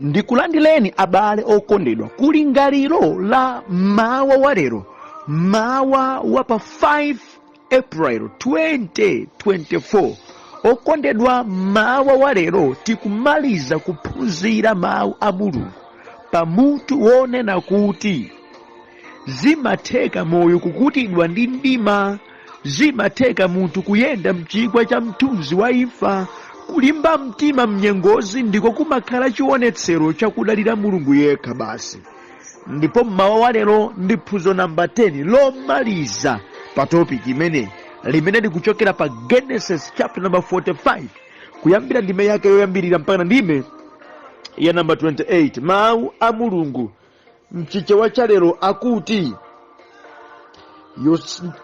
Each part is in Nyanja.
Ndikulandileni abale okondedwa kuli lingalilo la mawa wa lero, mawa wa pa 5 April 2024. Okondedwa, mawa wa lero tikumaliza kuphunzira mawu a Mulungu pamutu wonena kuti zimatheka moyo kukutidwa ndi mdima, zimatheka munthu kuyenda mchigwa cha mthunzi wa imfa. Kulimba mtima mnyengozi ndiko kumakhala chionetsero chakudalira Mulungu yekha basi. Ndipo mmawa wa lero ndi phunziro namba 10 lomaliza pa topic imene limene likuchokera pa Genesis chapter number 45 kuyambira ndime yake yoyambirira mpaka ndime ya namba 28. Mawu a Mulungu mchichewa cha lero akuti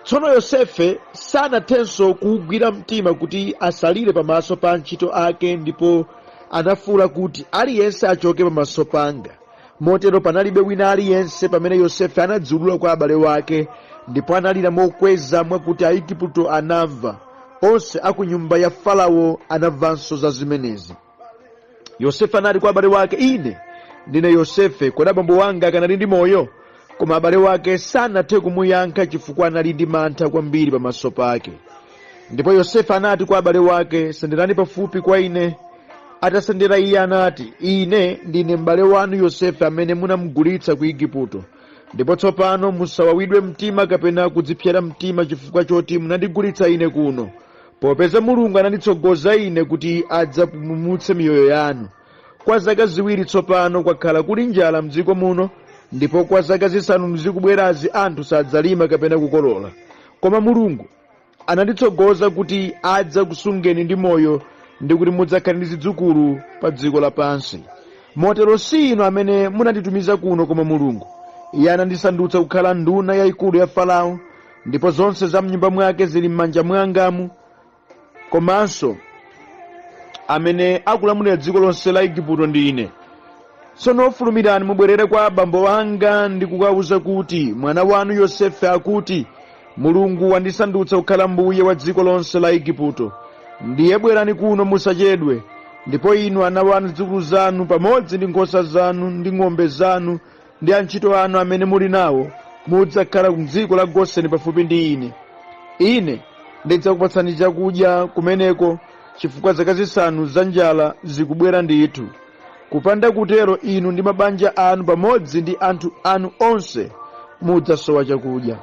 tsono Yosefe sanathenso kuugwira mtima kuti asalire pamaso pa ntchito ake, ndipo anafuwula kuti aliyense achoke pamaso panga. Motero panalibe wina aliyense pamene Yosefe anadziulula kwa abale wake, ndipo analira mokweza mwakuti Aigupto anamva. Onse aku nyumba ya Farao anamvanso za zimenezi. Yosefe anati kwa abale wake, ine ndine Yosefe, kodi abambo wanga akanali ndi moyo? Koma abale wake sanathe kumuyankha chifukwa anali ndi mantha kwambiri pamaso pake. Ndipo Yosefe anati kwa abale wake, senderani pafupi kwa ine. Atasendera iye anati, ine ndine m'bale wanu Yosefe amene munamugulitsa ku Igupto. Ndipo tsopano musawawidwe mtima kapena kudzipsera mtima chifukwa choti munandigulitsa ine kuno, popeza Mulungu ananditsogoza ine kuti adzapulumutse miyoyo yanu. Kwa zaka ziwiri tsopano kwakhala kuli njala m'dziko muno, ndipo kwa zaka zisanu zikubwerazi anthu sadzalima kapena kukolola. Koma Mulungu ananditsogoza kuti adzakusungeni ndi moyo ndi kuti mudzakhale ndi zidzukulu pa dziko lapansi. Motero si inu amene munanditumiza kuno koma Mulungu. Iye anandisandutsa kukhala nduna yayikulu ya Farao, ndipo zonse za mnyumba mwake zili m'manja mwangamu. Komanso amene akulamulira dziko lonse la Igupto ndi ine. Tsono fulumirani mubwerere kwa abambo wanga ndi kukawuza kuti mwana wanu Yosefe akuti, Mulungu wandisandutsa kukhala mbuye wa dziko lonse la Igupto. Ndiye bwerani kuno musachedwe, ndipo inu ana wanu, zidzukulu zanu, pamodzi ndi nkhosa zanu ndi ng'ombe zanu ndi antchito anu amene muli nawo, mudzakhala m'dziko la Goseni pafupi ndi ine. Ine ndidzakupatsani chakudya kumeneko, chifukwa zaka zisanu za njala zikubwera ndithu. Kupanda kutero inu ndi mabanja anu pamodzi ndi anthu anu onse mudzasowa chakudya.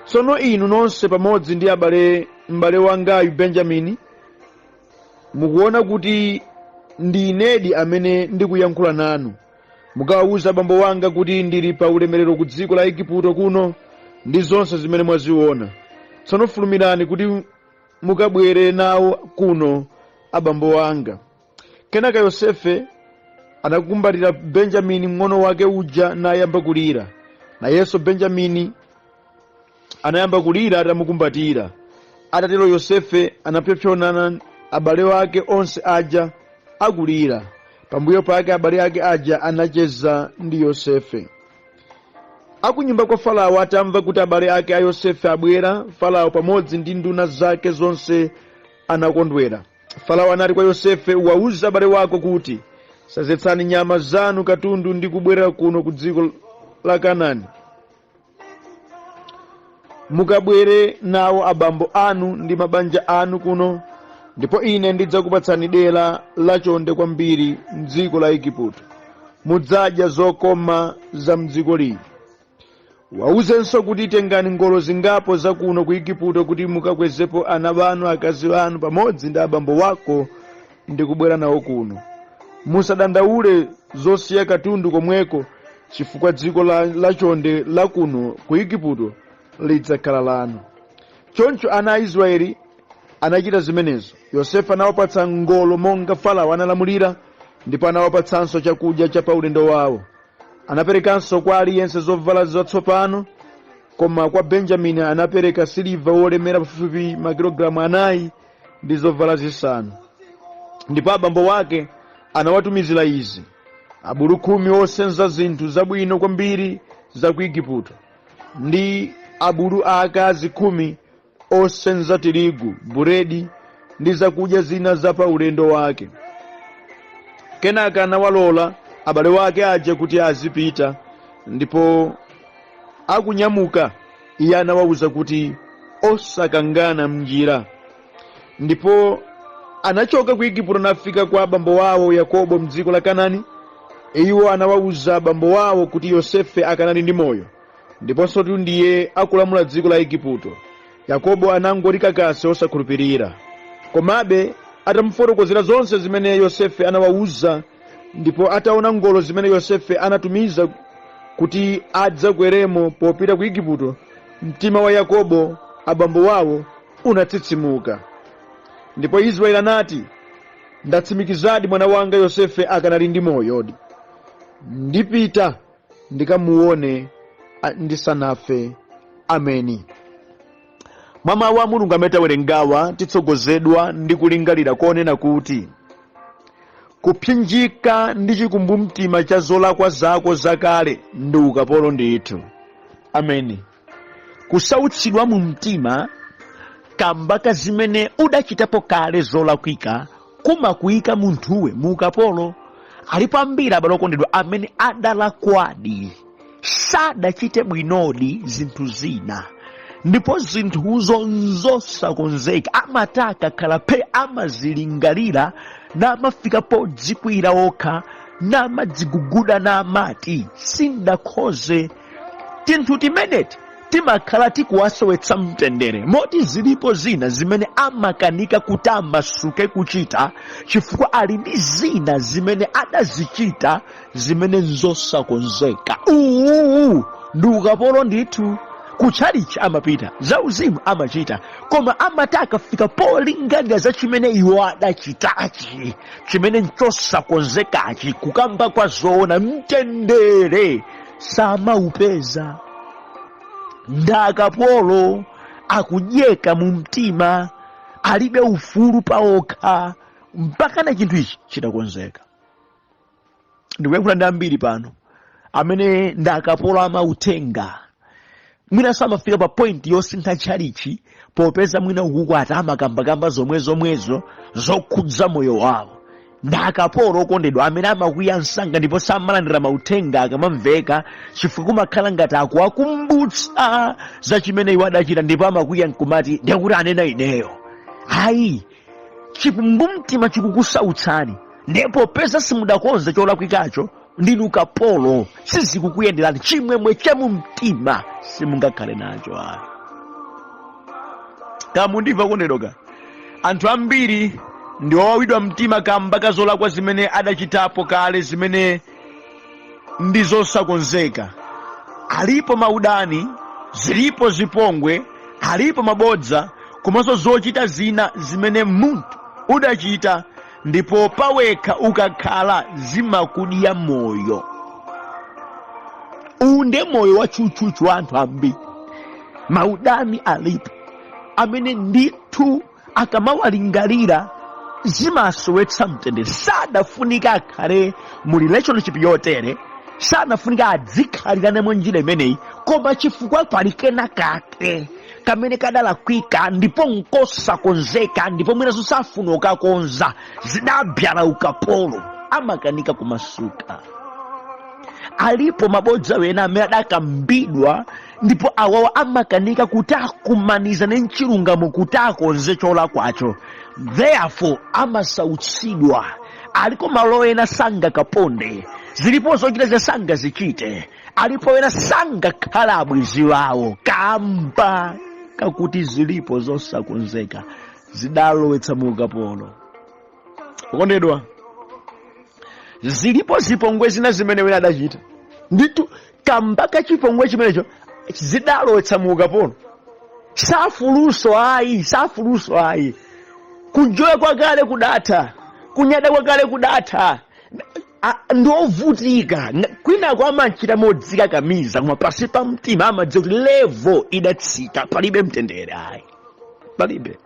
Tsono inu nonse pamodzi ndi m'bale wangayu Benjamini mukuona kuti ndi inedi amene ndikuyankhula nanu. Mukawawuza abambo wanga kuti ndili pa ulemerero ku dziko la Igupto kuno ndi zonse zimene mwaziona. Tsono fulumirani kuti mukabwere nawo kuno abambo wanga. Kenaka Yosefe anakumbatira Benjamini mng'ono wake uja nayamba kulira. Nayenso Benjamini anayamba kulira atamukumbatira. Atatero Yosefe anapsompsonana abale wake onse aja akulira. Pambuyo pake abale ake aja anacheza ndi Yosefe. Akunyumba kwa Farao atamva kuti abale ake a Yosefe abwera, Farao pamodzi ndi nduna zake zonse anakondwera. Farao anati kwa Yosefe, wawuza abale wako kuti sazetsani nyama zanu katundu ndi kubwerera kuno ku dziko la Kanaani. Mukabwere nawo abambo anu ndi mabanja anu kuno, ndipo ine ndidzakupatsani dera lachonde kwambiri m'dziko la Igupto. Mudzadya zokoma za m'dziko lino. Wawuzenso kuti tengani ngolo zingapo zakuno ku Igupto kuti mukakwezepo ana wanu, akazi wanu pamodzi ndi abambo wako ndi kubwera nawo kuno. Musadandaule zosiya katundu komweko, chifukwa dziko lachonde la kuno ku Igupto lidzakhala lanu. Choncho ana a Israeli anachita zimenezo. Yosefe anawapatsa ngolo monga Farao analamulira, ndipo anawapatsanso chakudya cha paulendo wawo. Anaperekanso kwa aliyense zovala zatsopano, koma kwa Benjamini anapereka siliva wolemera pafupi makilogalamu 4 ndi zovala zisanu. Ndipo abambo wake anawatumizira izi: abulu 10 osenza zinthu zabwino kwambiri za ku Igupto, ndi abulu aakazi 10 osenza tirigu, buledi ndi zakudya zina za pa ulendo wake. kenaka anawalola abale wake aje kuti azipita, ndipo akunyamuka iye anawawuza kuti osakangana mnjira. Ndipo anachoka ku Igupto nafika kwa abambo wawo Yakobo mdziko la Kanaani. Iwo anawawuza abambo wawo kuti Yosefe akanali ndi moyo, ndiponso kuti ndiye akulamula dziko la Igupto. Yakobo anangoti kakasi osakhulupirira. Komabe atamufotokozera zonse zimene Yosefe anawawuza, ndipo ataona ngolo zimene Yosefe anatumiza kuti adzakweremo popita ku Igupto, mtima wa Yakobo abambo wawo unatsitsimuka. Ndipo Israeli anati, ndatsimikizadi mwana wanga Yosefe akanali ndi moyodi. Ndipita ndikamuone ndisanafe. Ameni. Mwa mawu a Mulungu amene tawerengawa titsogozedwa ndi kulingalira konena kuti kupsinjika ndi chikumbumtima cha zolakwa zako zakale ndi ukapolo ndithu. Ameni. Kusautsidwa mu mtima kamba ka zimene udachitapo kale zolakwika kumakuyika munthuwe mu ukapolo. Alipo ambiri abale okondedwa amene adalakwadi, sadachite bwinodi zinthu zina, ndipo zinthuzo nzosakonzeka amataka khala phe amazilingalira namafika podzikwira okha namadziguguda namati sindakhoze. Tinthu timeneti timakhala tikuwasowetsa mtendere, moti zilipo zina zimene amakanika kuti amasuke kuchita chifukwa ali ndi zina zimene adazichita zimene nzosakonzeka. Ndi ukapolo ndithu. Kutchalichi amapita, zauzimu amachita, koma amataka fika polingalira za chimene iwo adachitachi, chimene nchosakonzekachi, kukamba kwa zoona mtendere samaupeza. Ndakapolo akudyeka mu mtima, alibe ufulu paokha mpaka na chinthu ichi chitakonzeka. Ndikuyankhula ndi ambiri pano amene ndakapolo amautenga. Mwina samafika pa point yosintha tchalichi popeza mwina ukukwata amakambakamba zomwezo zokhudza moyo wawo. Ndakapolo okondedwa amene amakwiya msanga ndipo samalandira mauthenga akamamveka chifukwa kumakhala ngati akuwakumbutsa za chimene iwo adachita, ndipo amakwiya nkumati ndiyakuti anena ineyo. Ayi, chikumbumtima chikukusautsani, ndipo pesa simudakonza cholakwikacho ndinu ukapolo, sizikukuyenderani, chimwemwe cha mu mtima simungakhale nacho. Ayi, kamundimva kondedwa, anthu ambiri ndi owawidwa mtima kamba ka zolakwa zimene adachitapo kale zimene ndi zosakonzeka. Alipo maudani, zilipo zipongwe, alipo mabodza, komanso zochita zina zimene munthu udachita ndipo pawekha ukakhala zimakudya moyo. Unde moyo wa chuchuchu wa anthu ambiri. Maudani alipo amene ndithu akamawalingalira zimasowetsa mtendere. Sadafunika akhale mu relationship yotere, sanafunika adzikhalirane mu njira imeneyi, koma chifukwa pali kena kake kamene kadalakwika ndipo nkosakonzeka, ndipo mwinazo safuna ukakonza, zidabyala ukapolo, amakanika kumasuka. Alipo mabodza wena amene adakambidwa ndipo awawa amakanika kuti akumaniza ndi chilungamo kuti akonze cholakwacho, therefore amasautsidwa. Aliko malo ena sangakaponde, zilipo zochita za sangazichite, alipo ena sangakhala abwenzi wawo kamba kakuti zilipo zosakonzeka zidalowetsa mu ukapolo. Okondedwa, zilipo zipongwe zina zimene wena adachita ndithu kamba ka chipongwe chimenecho zidalowetsa mu ukapolo. Safuluso ayi, kujoya kwa kale kudatha, kunyada kwa kale kudatha, ndovutika. Kwinako amachita modzika kamiza, koma pasi pa mtima amadziwa kuti level idatsika, palibe mtendere. Ayi, palibe.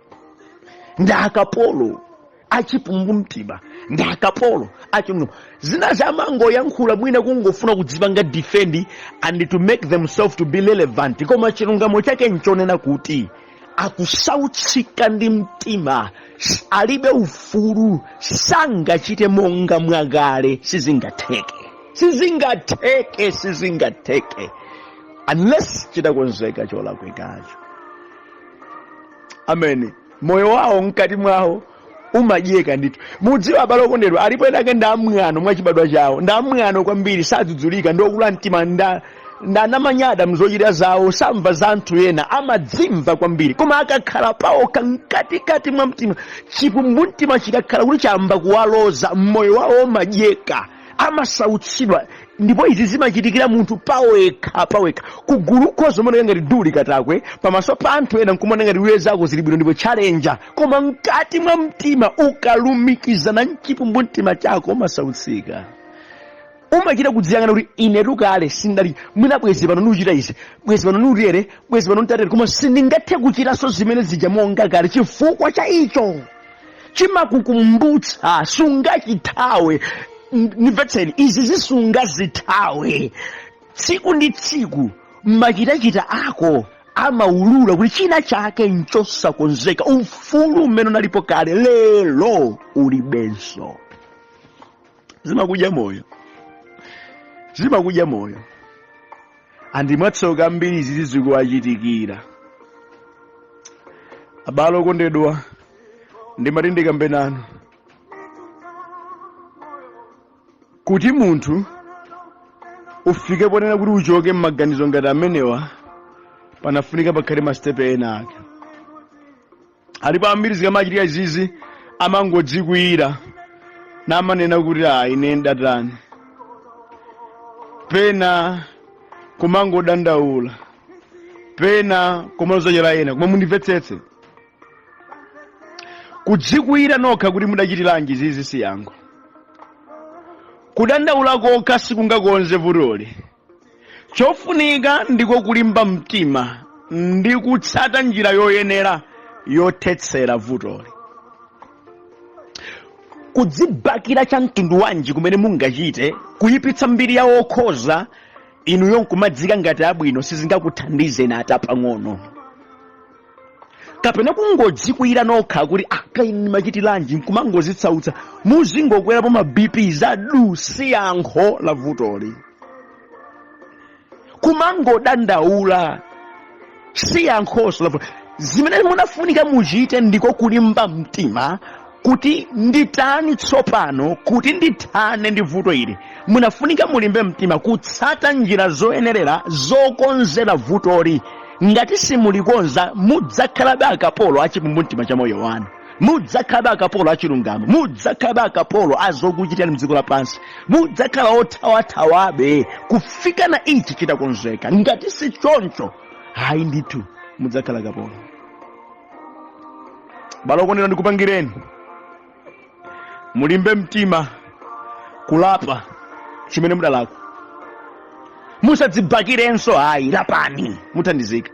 Ndakapolo achipumbumtima, ndakapolo achimwemwe. Zina zamangoyankhula mwina kungofuna kudzipanga defend and to make themselves to be relevant, koma chilungamo chake nchonena kuti akusautsika ndi mtima alibe ufulu, sangachite monga mwakale. Sizingatheke unless chitakonzeka cholakwikacho. Amen. Moyo wawo mkati mwawo umadyeka ndithu. Mudziwa abale okondedwa, alipo ena ake ndamwano mwachibadwa chawo, ndamwano kwambiri, sadzudzulika, ndokula mtima, ndanamanyada mzochita zawo, samva za anthu ena, amadzimva kwambiri, koma akakhala pawo kamkatikati mwa mtima, chikumbumtima chikakhala kuti chamba kuwaloza, mmoyo wawo umadyeka, amasautsidwa. Ndipo izi zimachitikira munthu pawekha. Kugulukozo mwana ngati duli katakwe, pamaso pa anthu ena nkumona ngati uye zako zili bwino ndipo challenja, koma mkati mwa mtima ukalumikizana mchikumbumtima chako umasautsika. Umachita kudziyang'ana kuti ine tukale sindali mwina bwezi pano nuchita izi, bwezi pano nutere, bwezi pano ntatere, koma sindingathe kuchitanso zimene zija monga kale. Chifukwa cha icho chimakukumbutsa, sungachithawe. Nimvetseni, izi zisungazithawe. Tsiku ndi tsiku machitachita ako amaulula kuti china chake nchosakonzeka. Ufulu umene unalipo kale lero ulibenso. Zimakudya moyo. Andimwatsoka mbiri izi zikuwachitikira. Abale okondedwa, ndimati ndikambe nanu kuti munthu ufike ponena kuti uchoke m'maganizo ngati amenewa, panafunika pakhale mastepe ena ake. Alipo ambiri zikamachitika izizi amangodzikwiyira namanena kuti ine ndatani, pena kumangodandaula, pena kumalozochera ena. Koma mundimvetsetse, kudzikwiyira nokha kuti mudachitilanji izizi si yankho. Kudandaula kokha sikungakonze vutoli. Chofunika ndiko kulimba mtima ndi kutsata njira yoyenera yothetsera vutoli. Kudzibakira cha mtundu wanji kumene mungachite kuyipitsa mbiri yawo okhoza inuyo nkumadzika ngati abwino sizingakuthandize na atapang'ono. Kapena kungodzikwira nokha kuti akaini machitilanji nkumangozitsautsa, muzingokwerapo ma BP zadu si yankho la vutoli. Kumangodandaula si yankhoso la vutoli. Zimene munafunika muchite ndiko kulimba mtima kuti nditani tsopano, kuti ndithane ndi vuto ili. Munafunika mulimbe mtima kutsata njira zoyenerera zokonzera vutoli. Ngati simulikonza mudzakhalabe akapolo achikumbumtima cha moyo wanu, mudzakhalabe akapolo achilungamo, mudzakhalabe akapolo azokuchitirani mdziko lapansi, mudzakhala othawathawabe kufika na ichi chitakonzeka. Ngati si choncho, hayi ndithu mudzakhala akapolo. Balo okondedwa ndikupangireni mulimbe mtima kulapa chimene mudalakwa. Musadzibakirenso, hayi lapani muthandizika.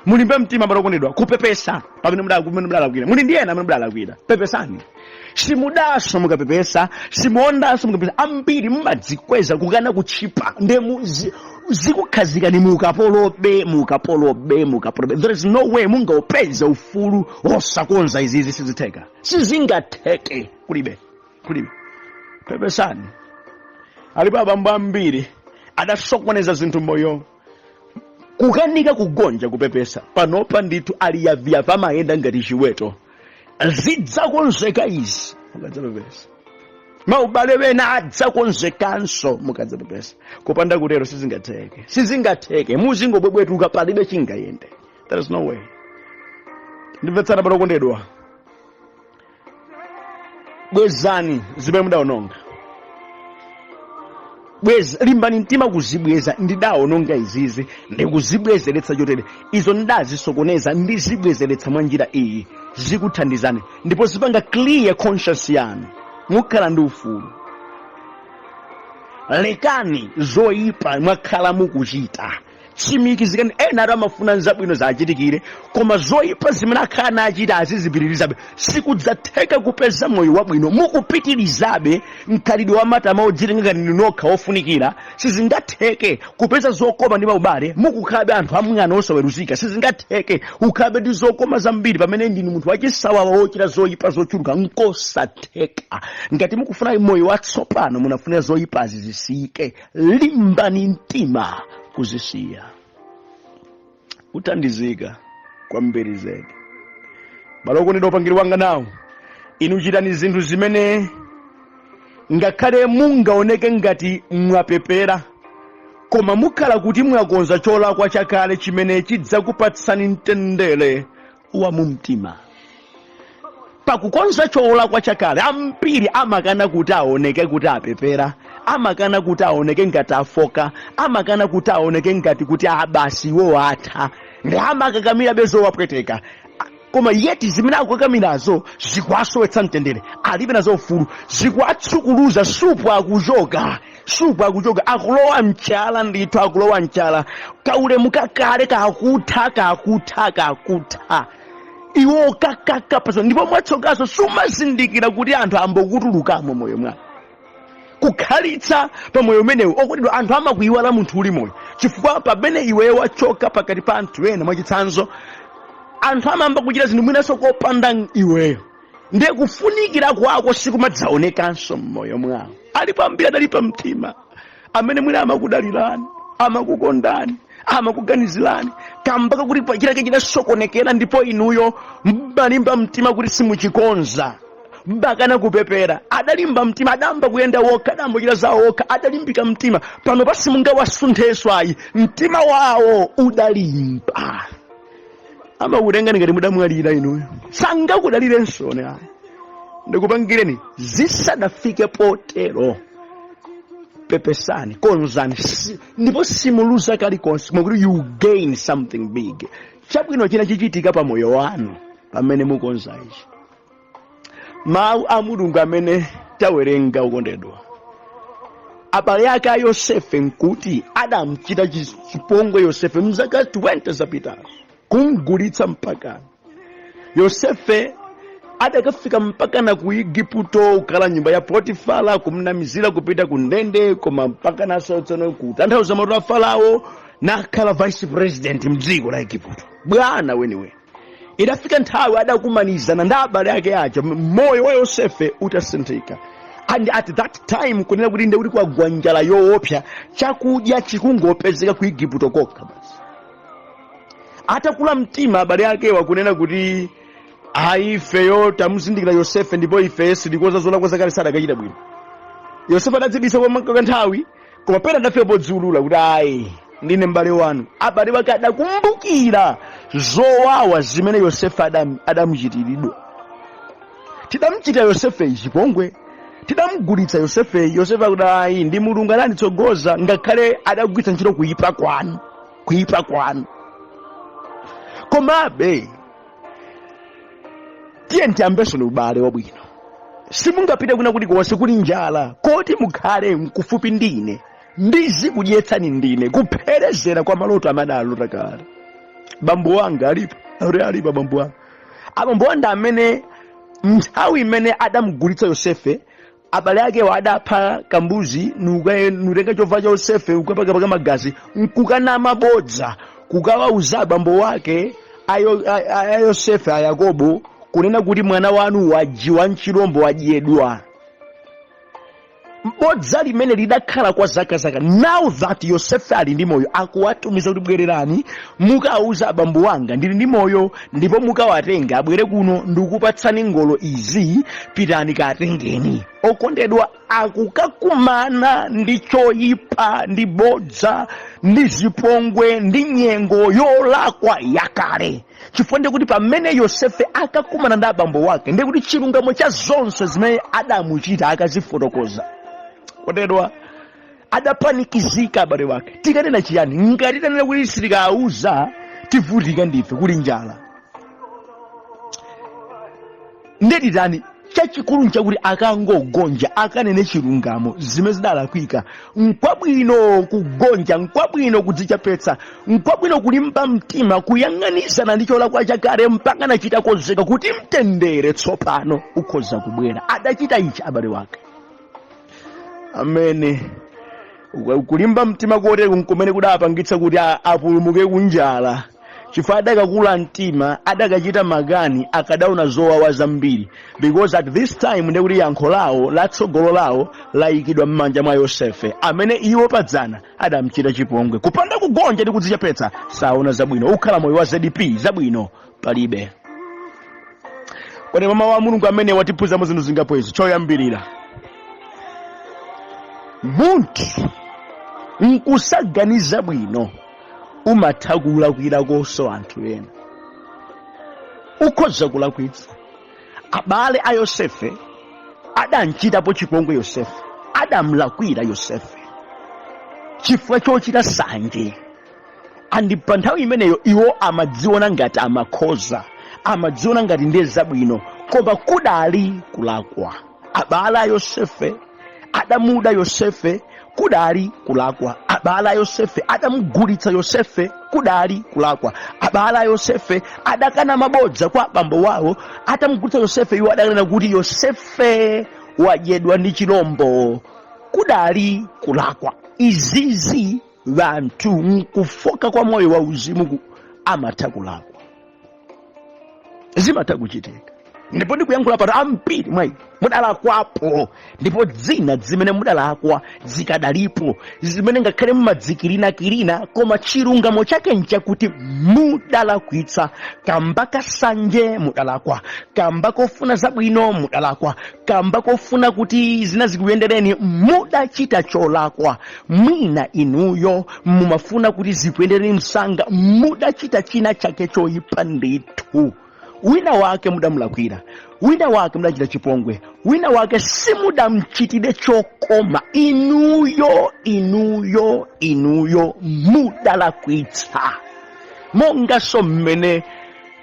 Mulimbe mtima balo okondedwa kupepesa pamene mudalakwira. Muli ndiyena amene mudalakwira, pepesani. Simudaso mukapepesa, simuondaso mukapepesa. Ambiri mumadzikweza kukana kuchipa ndemu zikukhazikani mukapolobe. There is no way mungaupeza ufulu osakonza izizi, sizitheka, sizingatheke. Kulibe pepesani. Alipo abambo ambiri adasokoneza zinthu moyo kukanika kugonja kupepesa, panopa ndithu aliyavyava amayenda ngati chiweto. Zidzakonzeka izi mukadzapepesa, maubale wena adzakonzekanso mukadzapepesa. Kupanda kutero sizingatheke. Muzingobwebwetuka palibe chingayende. There is no way. Ndimvetsana balo okondedwa, bwezani zimene mudaononga. Limbani mtima kuzibweza. Ndidaononga izizi ndikuzibwezeretsa chotere, izo ndazisokoneza ndizibwezeretsa mwa njira iyi, zikuthandizani ndipo zipanga clear conscience yanu, mukhala ndi ufulu. Lekani zoyipa mwakhala mukuchita, tsimikizikani ena amafuna nzabwino zachitikire koma zoyipa zimene akhala nachita azizipitirizabe sikudzatheka kupeza moyo wabwino mukupitirizabe mkhalidwe wa matama odzitenga ngati nokha ofunikira sizingatheke kupeza zokoma ndi maubale mukukhalabe anthu amwano osaweruzika sizingatheke ukhalabe ndi zokoma zambiri pamene ndinu munthu wachisawawa wochita zoyipa zochuluka nkosatheka ngati mukufuna moyo watsopano munafuna zoyipazi zisiyike limbani mtima kuzisiya utandizika kwambiri zedi baloko ndinopangiri wanga nawo inu chitani zinthu zimene ngakhale mungaoneke ngati mwapepera koma mukhala kuti mwakonza cholakwa chakale chimene chidzakupatsani mtendere wa mumtima pakukonza cholakwa chakale ambiri amakana kuti aoneke kuti apepera amakana kuti aoneke ngati afoka amakana kuti aoneke ngati kuti abasi iwo atha ndi amakakamira bezo wapweteka koma yeti zimene akukakamirazo zikwasowetsa mtendere alibe nazo ufulu zikwatsukuluza supu akuchoka akulowa mchala ndithu akulowa mchala kaulemu kakale kakutha iwo kakaka paso ndipo mwatsokaso sumazindikira kuti anthu ambokutulukamo moyo mwa kukhalitsa pa moyo umenewu okutidwa anthu amakuyiwala munthu uli moyo chifukwa pamene iwe wachoka pakati pa anthu ena mwachitsanzo anthu amamba kuchita zinthu mwinaso kopanda iweyo ndiye kufunikira kwako sikumadzaonekanso mmoyo mwawo alipo ambiri adali pa mtima amene mwina amakudalirani amakukondani amakuganizirani kambaka kuti pachitake chinasokonekera ndipo inuyo mbalimba mtima kuti simuchikonza mbakana kupepera adalimba mtima adamba kuyenda wokha adambochita zawo wokha adalimbika mtima pano pasimungawasunthenso ayi mtima wawo udalimba amakutenga ngati mudamwalira inuyo sangakudalirenso ne ayi ndikupangireni zisadafike potero pepesani konzani ndipo simuluza kalikonse mwakuti you gain something big chabwino china chichitika pa moyo wanu pamene mukonza ichi mawu a mulungu amene tawerenga ukondedwa abale ake a Yosefe nkuti adamchita chipongwe Yosefe mzaka 20 zapitazo kumgulitsa mpakana Yosefe adakafika mpakana ku Igupto ukala nyumba ya Potifara kumnamizira kupita ku ndende koma mpakana asautsana kutanthauza mawu a Farao nakhala vice president mdziko la Igupto bwana weniweni idafika nthawi adakumanizana ndi abale ake aja moyo wa Yosefe utasinthika and at that time kunena kuti ndi kwa gwanjala yoopsa chakudya chikungopezeka ku Igupto kokha basi atakula mtima abale ake wakunena kuti ifeyo tamuzindikira Yosefe ndipo ife silikoza zolakwa zakale sadakachita bwino Yosefe adadzibisa kwa nthawi koma pena adafika podziulula kuti ndine m'bale wanu abale wake adakumbukira zowawa zimene Yosefe adamuchitiridwa tidamchita Yosefe chipongwe tidamugulitsa Yosefe akuti ndi mulungu ananditsogoza ngakhale adagwiritsa ntchito kuyipa kwanu komabe tiye ntiyambeso ni ubale wabwino simungapite kuna kuti konse kuli njala koti mukhale mkufupi ndine ndizikudyetsani ndine kupherezera kwa maloto amadalota kale bambo wanga alipo bambo wanga abambo wanga amene nthawi imene adamugulitsa Yosefe abale ake adapha kambuzi nutenga chovala cha Yosefe ukapaka magazi nkukanama bodza kukawauza abambo wake a Yosefe a Yakobo kunena kuti mwana wanu wajiwa mchirombo wadyedwa bodza limene lidakhala kwa zaka now that Yosefe ali ndi moyo akuwatumiza kuti bwererani mukauza abambo wanga ndili ndi moyo ndipo mukawatenga abwere kuno ndikupatsani ngolo izi pitani katengeni okondedwa akukakumana ndi choyipa ndi bodza ndi zipongwe ndi nyengo yolakwa yakale chifukwa ndi kuti pamene Yosefe akakumana ndi abambo wake ndi kuti chilungamo cha zonse zimene adamuchita akazifotokoza kondedwa adapanikizika abale wake tikanena chiyani ngati tanena kuti sitikauza tivutika ndife kuli njala ndetitani chachikulu nchakuti akangogonja akanene chilungamo zimene zidalakwika. Nkwabwino kugonja, nkwabwino kudzichepetsa, nkwabwino kulimba mtima, kuyang'anisana ndi cholakwa chakale mpaka nachita kozeka kuti mtendere tsopano ukhoza kubwera. Adachita ichi abale wake. Amene kulimba mtima kotere kumene kudapangitsa kuti apulumuke kunjala. Chifukwa adakakula mtima, adakachita magani, akadaona zowawa zambiri. Because at this time ndekuti yankho lawo latsogolo lawo layikidwa m'manja mwa Yosefe, amene iwo padzana adamchita chipongwe. Kupanda kugonja ndi kudzichepetsa saona zabwino. Ukhala moyo wa ZDP zabwino palibe. Kodi mama wa Mulungu amene watiphuza mu zinthu zingapo izi, choyambirira munthu nkusaganiza bwino umatha kulakwira koso anthu ena. Ukhoza kulakwitsa. Abale a Yosefe adanchitapo chipongwe Yosefe, adamlakwira Yosefe chifukwa chochita sanje. Andi pa nthawi imeneyo iwo amadziona ngati amakhoza, amadziona ngati ndiye zabwino, koma kudali kulakwa. Abale a Yosefe adamuda Yosefe, kudali kulakwa. Abale a Yosefe adamugulitsa Yosefe, kudali kulakwa. Abale a Yosefe adakana mabodza kwa abambo wawo, atamugulitsa Yosefe iwo adakanena kuti Yosefe wadyedwa ndi chilombo, kudali kulakwa. Izizi vanthu nkufoka kwa moyo wa uzimu amatha kulakwa, zimatha kuchitika. Ndipo ndikuyankhula pano ambiri mwayi mudalakwapo, ndipo dzina zimene mudalakwa zikadalipo, zimene ngakhale mumadzikirina koma chilungamo chake nchakuti mudalakwitsa. Kamba kasanje mudalakwa, kamba kofuna zabwino mudalakwa, kamba kofuna kuti zina zikuyendereni mudachita cholakwa. Mwina inuyo mumafuna kuti zikuyendereni msanga, mudachita china chake choyipa ndithu. Wina wake mudamulakwira, wina wake mudachita chipongwe, wina wake simudamchitire chokoma. Inuyo mudalakwitsa. Monga so mmene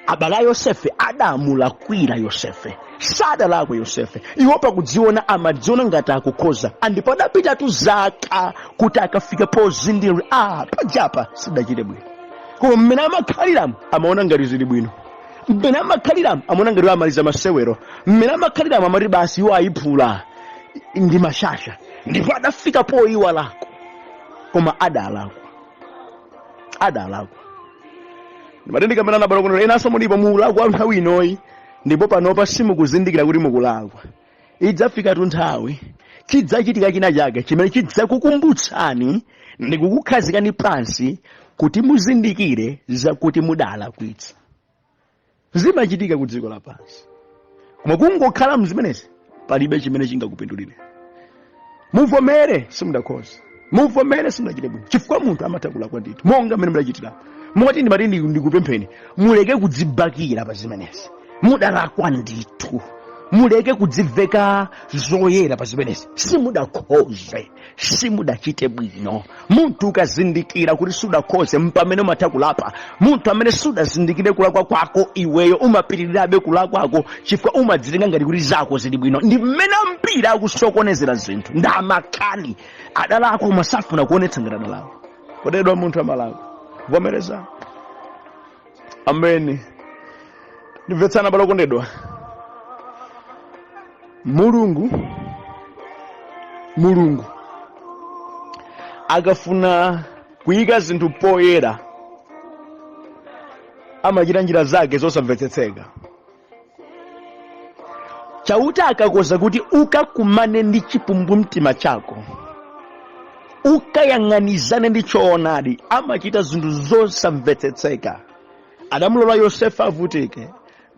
abale a Yosefe adamulakwira Yosefe, sadalakwa Yosefe. Iwo pakudziona amadziona ngati akukhoza, ndipo adapitatu zaka kuti akafike pozindikira pajapa sidachite bwino. Koma mmene amakhaliramu amaona ngati zili bwino. Mmene amakhaliramu amaona ngati amaliza masewero. Mmene amakhaliramu amati basi iwo ayiphula ndi mashasha, ndipo adafika poyiwalako. Koma adalakwa. Ndimatendeka mena nabalo kuno ena somulipo mulakwa nthawi inoyi, ndipo panopa simukuzindikira kuti mukulakwa. Idzafika nthawi chidzachitika china chake chimene chidzakukumbutsani ndi kukukhazikani pansi kuti muzindikire zakuti mudalakwitsa. Zimachitika ku dziko lapansi, koma kungokhala mzimenezi palibe chimene chingakupindulire. Muvomere simudakhoza, muvomere simudachite bwino, chifukwa munthu amatha kulakwa ndithu. Monga mmene mudachitira moti ndimati ndikupempheni muleke kudzibakira pa zimenezi. Mudalakwa ndithu, muleke kudziveka zoyera pa zimenezi. Simudakhoze, simudachite bwino. Munthu ukazindikira kuti sudakhoze mpamene umatha kulapa, munthu amene sudazindikire kulakwa kwako, iweyo umapitirirabe kulakwako chifukwa umadzitenga ngati kuti zako zili bwino. Ndi mmene ambiri akusokonezera zinthu. Ndi amakani adalakwa koma safuna kuonetsa ngati adalakwa. Kodedwa munthu amalakwa, vomereza. Ameni. Ndimvetsana balo kondedwa. Mulungu akafuna kuyika zinthu poyera amachita njira zake zosamvetsetseka. Chauta akakoza kuti ukakumane ndi chikumbumtima chako, ukayang'anizane ndi choonadi, amachita zinthu zosamvetsetseka. Adamulola Yosefe avutike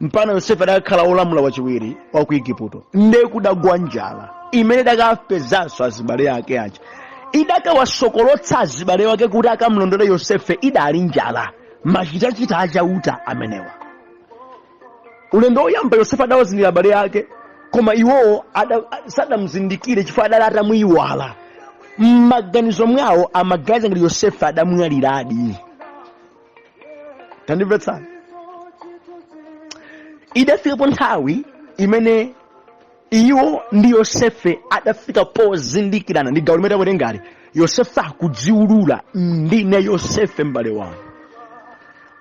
mpana Yosefe adakhala olamula wachiwiri wa ku Igupto, ndekudagwa njala imene idakapezanso azibale ake aja. Idakawasokolotsa azibale wake kuti akamlondole Yosefe idali njala. Machitachita achauta amenewa. Ulendo oyamba Yosefe adawazindikira abale ake, koma iwo sadamuzindikire chifukwa adali atamuyiwala. M'maganizo mwawo amaganiza ngati Yosefe adamwaliradi. Tandimvetsani. Idafikapo nthawi imene iwo ndi Yosefe adafika pozindikirana ndi gawo limene tawerengali. Yosefe akudziulula, ndine Yosefe m'bale wanu,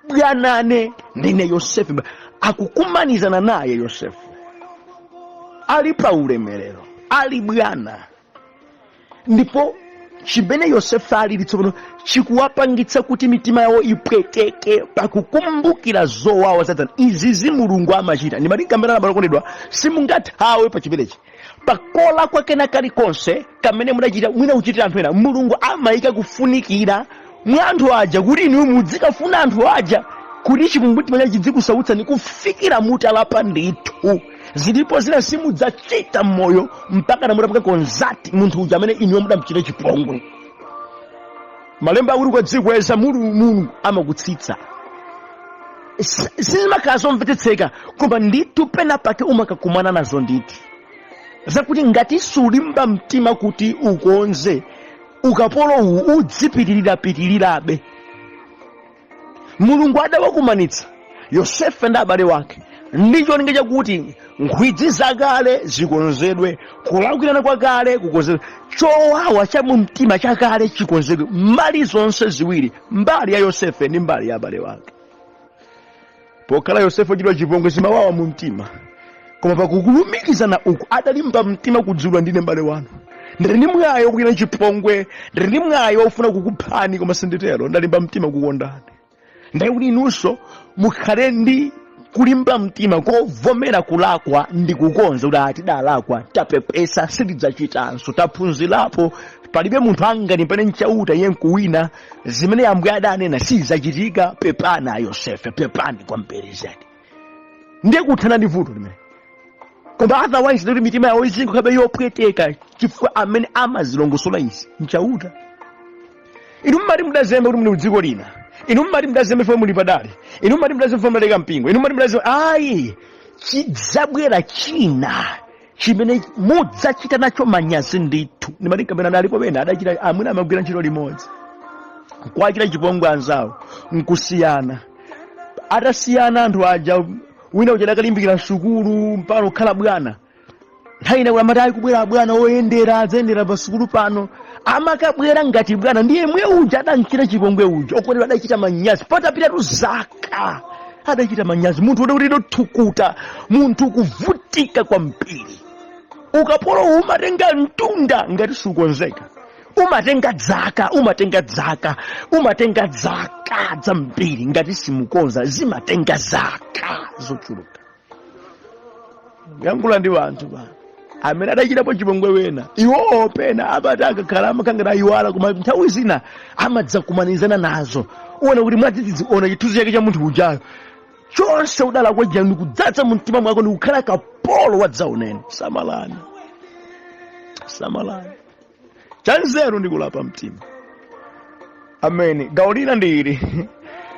bwanane ndine Yosefe. Akukumanizana naye Yosefe, ali pa ulemerero, ali bwana. Ndipo chimene Yosefe ali litsopano chikuwapangitsa kuti mitima yawo ipweteke pakukumbukira zowawa za izi Mulungu amachita. Ndimati kambirana balokondedwa, simungathawe pa chimenechi. Pakola kwakena kalikonse kamene munachita mwina uchitira anthu ena, Mulungu amayika kufunikira mwa anthu aja kuti inu mudzikafuna anthu aja kuti chikumbumtima chimene chidzikusautsa ni kufikira mutalapa ndithu. Zilipo zina simudzachita mmoyo mpaka namutapaka konzati munthu uja amene inu mudamuchita chipongwe. Malemba akuli kwa dzikweza Mulungu amakutsitsa. Sizimakhala zomvetetseka, koma ndithu pena pake umakakumana nazo ndithu zakuti ngati sulimba mtima kuti ukonze ukapolo uwu udzipitirirabe. Mulungu adawakumanitsa Yosefe ndi abale wake ndi cholinga chakuti nkhwidzi zakale zikonzedwe, kulakwirana kwa kale kukonzedwe, chowawa cha mu mtima chakale chikonzedwe, mbali zonse ziwiri, mbali ya Yosefe ndi mbali ya abale wake. Pokhala Yosefe ochitidwa chipongwe zimawawa mu mtima, koma pakukulumikizana uku adalimba mtima kudziulula, ndine m'bale wanu, ndili ndi mwayi wokuchita chipongwe, ndili ndi mwayi wofuna kukuphani koma sinditero, ndalimba mtima kukondani. Ndaye kuti inunso mukhale ndi kulimba mtima kovomera kulakwa ndi kukonza kuti tidalakwa, tapepesa, sitidzachitanso, taphunzirapo, palibe munthu anganipane nchauta iye nkuwina, zimene Ambuye adanena sizachitika. Pepani a Yosefe, pepani kwa mperizeni. Ndiye kuthana ndi vuto limene. Koma otherwise kuti mitima yawo izikhabe yopweteka chifukwa amene amazilongosola izi nchauta. Inu mmati mudazembe kuti muli mudziko lina, inu mmati mudazembe fwe muli padali, inu mmati mudazembe fwe maleka mpingo, inu mmati mudazembe ayi chidzabwera china chimene mudzachita nacho manyazi ndithu. Ndimati kapena alipo pena adachita amwina amagwira ntchito limodzi kwachita chipongwe anzawo nkusiyana, atasiyana anthu aja wina uja dakalimbikira sukulu mpano khala bwana, nthawi ina amati ayi kubwera bwana oyendera adzayendera pa sukulu pano, amakabwera ngati bwana ndiye mwe uja adanchita chipongwe uja okondera adachita manyazi patapitatu zaka adachita manyazi. Munthu udakutito thukuta, munthu kuvutika kwambiri. Ukapolo umatenga mtunda ngati sukonzeka, umatenga dzaka zambiri ngati simukonza, zimatenga zaka zochuluka. Yankhula ndi wanthu ba amene adachitapo chipongwe wena, iwowo pena amati akakhala amakangana ayiwala, koma nthawi zina amadzakumanizana nazo. Uwona kuti mwadzidzi ona chithunzi chake cha munthu ujayo chonse udala kwa jani kudzadza mu mtima mwako ndi kukhala kapolo wadzaunene. Samalani, samalani, chanzeru ndi kulapa mtima. Ameni. Gawo lina ndili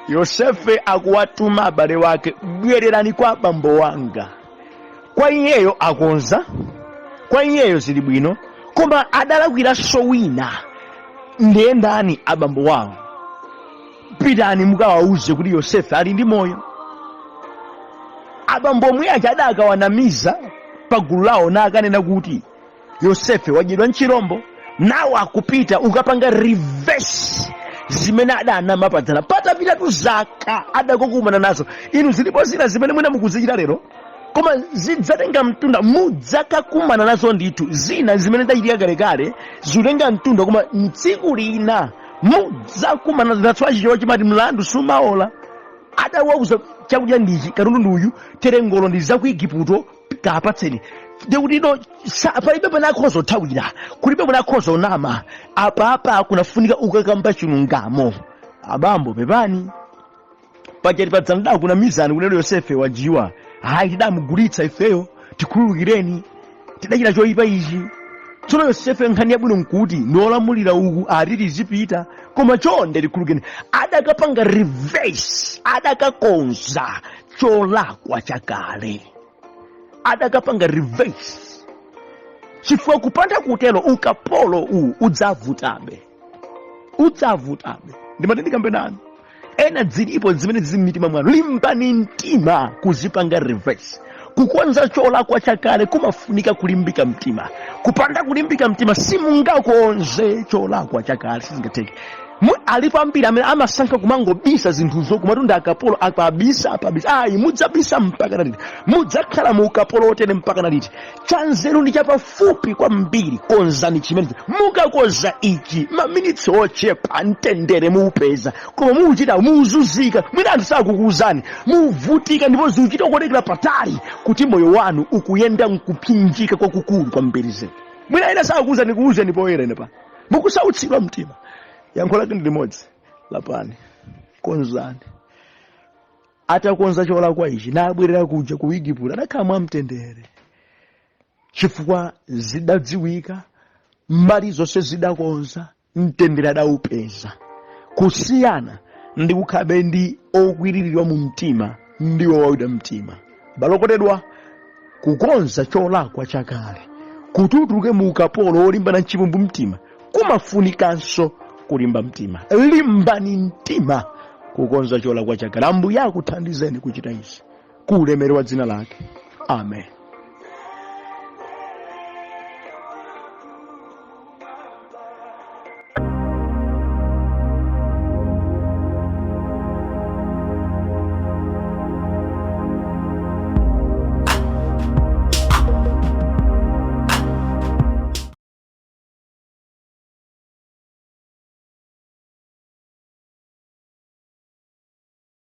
Yosefe akuwatuma abale wake, bwererani kwa abambo wanga. Kwa iyeyo akonza, kwa iyeyo zili bwino, koma adalakwiranso wina. Ndiye ndani abambo wawo? Pitani mukawauze kuti Yosefe ali ndi moyo. Abambo omwe aja adakawanamiza pagulu lawo nakanena kuti Yosefe wadyedwa nchirombo, nawo akupita ukapanga reverse zimene adanama padzana patapitatu zaka adakokumana nazo. Inu zilipo zina zimene mwina mukuzichita lero, koma zidzatenga mtunda mudzakakumana nazo ndithu. Zina zimene tachitika kalekale zikutenga mtunda, koma mtsiku lina mudzakumana nazo. That's why chichewa chimati mlandu sumaola. Adawauza chakudya ndichi katundu nduyu terengolo ndi za ku Igupto kapatseni. Ndikuti palibe pena akhoza othawira, kulibe pena akhoza onama, apa kunafunika ukakamba chilungamo. Abambo pepani pachati padzandaku kuna mizani kunelo Yosefe wajiwa, hayi tidamugulitsa ifeyo, tikhululukireni, tidachita choyipa ichi. Tsono Yosefe nkhani yabwino nkuti nolamulira uku atiti zipita, koma chonde tikhululukireni. Adakapanga reverse, adakakonza cholakwa chakale, adakapanga reverse. Chifukwa kupanda kutelo ukapolo uwu udzavutabe. Ndimatendika mpenani ena zilipo zimene zili mmitima mwanu, limbani mtima kuzipanga reverse. kukonza cholakwa chakale kumafunika kulimbika mtima. Kupanda kulimbika mtima simungakonze cholakwa chakale, sizingateke. Alipo ambiri amene amasankha kumangobisa zinthuzo kumatunda akapolo akabisa. Ayi, mudzabisa mpaka naliti, mudzakhala mu ukapolo otene mpaka naliti. Chanzeru ndi chapafupi kwambiri, konzani chimene mukakonza ichi maminitsi ochepa mtendere muupeza, koma muuchita muuzunzika, mwina anthu sakukuwuzani, muvutika ndipo ziuchita kuonekera patali kuti moyo wanu ukuyenda mkuphinjika kwakukulu kwambiri zedi. Mwina ina sakukuwuzani kuwuzani poyera ine pa mukusautsidwa mtima. Yankho lake ndi limodzi, lapani, konzani. Atakonza cholakwa ichi nabwerera kuja ku Igupto adakhala mwamtendere, chifukwa zidadziwika, mbali zonse zidakonza, mtendere adaupeza. Kusiyana ndi kukhabe ndi okwiriridwa mu mtima ndi owawidwa mtima. Balokotedwa, kukonza cholakwa chakale kuti utuluke mu ukapolo olimbana mchipumbu mtima kumafunikanso kulimba mtima. Limbani mtima kukonza cholakwa chakale. Ambuye akuthandizeni kuchita izi, ku ulemerero wa dzina lake. Amen.